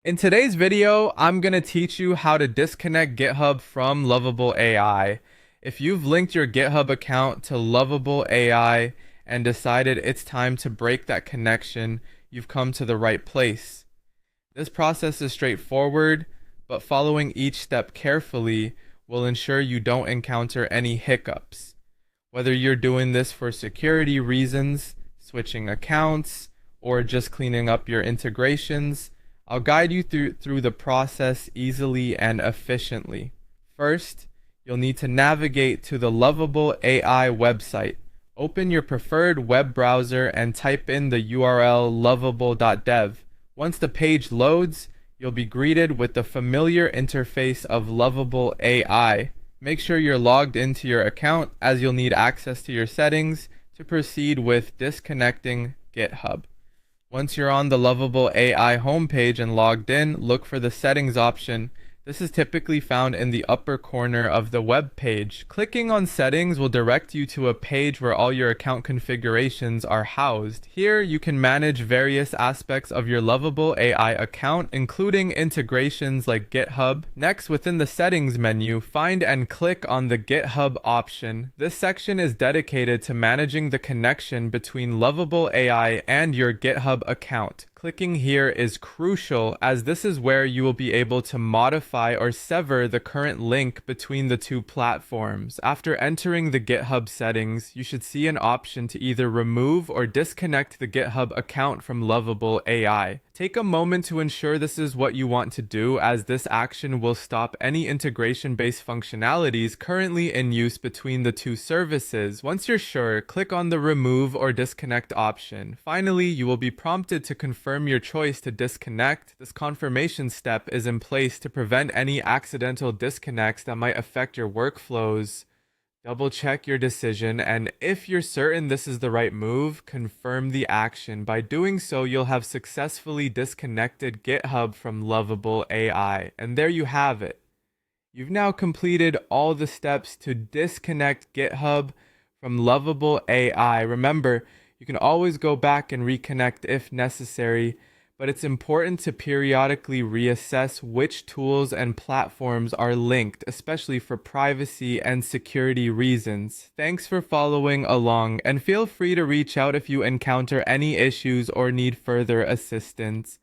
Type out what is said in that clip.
In today's video, I'm going to teach you how to disconnect GitHub from Lovable AI. If you've linked your GitHub account to Lovable AI and decided it's time to break that connection, you've come to the right place. This process is straightforward, but following each step carefully will ensure you don't encounter any hiccups. Whether you're doing this for security reasons, switching accounts, or just cleaning up your integrations, I'll guide you through the process easily and efficiently. First, you'll need to navigate to the Lovable AI website. Open your preferred web browser and type in the URL lovable.dev. Once the page loads, you'll be greeted with the familiar interface of Lovable AI. Make sure you're logged into your account, as you'll need access to your settings to proceed with disconnecting GitHub. Once you're on the Lovable AI homepage and logged in, look for the settings option. This is typically found in the upper corner of the web page. Clicking on settings will direct you to a page where all your account configurations are housed. Here, you can manage various aspects of your Lovable AI account, including integrations like GitHub. Next, within the settings menu, find and click on the GitHub option. This section is dedicated to managing the connection between Lovable AI and your GitHub account. Clicking here is crucial, as this is where you will be able to modify or sever the current link between the two platforms. After entering the GitHub settings, you should see an option to either remove or disconnect the GitHub account from Lovable AI. Take a moment to ensure this is what you want to do, as this action will stop any integration-based functionalities currently in use between the two services. Once you're sure, click on the remove or disconnect option. Finally, you will be prompted to confirm your choice to disconnect. This confirmation step is in place to prevent any accidental disconnects that might affect your workflows. Double check your decision, and if you're certain this is the right move, confirm the action. By doing so, you'll have successfully disconnected GitHub from Lovable AI. And there you have it. You've now completed all the steps to disconnect GitHub from Lovable AI. Remember, you can always go back and reconnect if necessary, but it's important to periodically reassess which tools and platforms are linked, especially for privacy and security reasons. Thanks for following along, and feel free to reach out if you encounter any issues or need further assistance.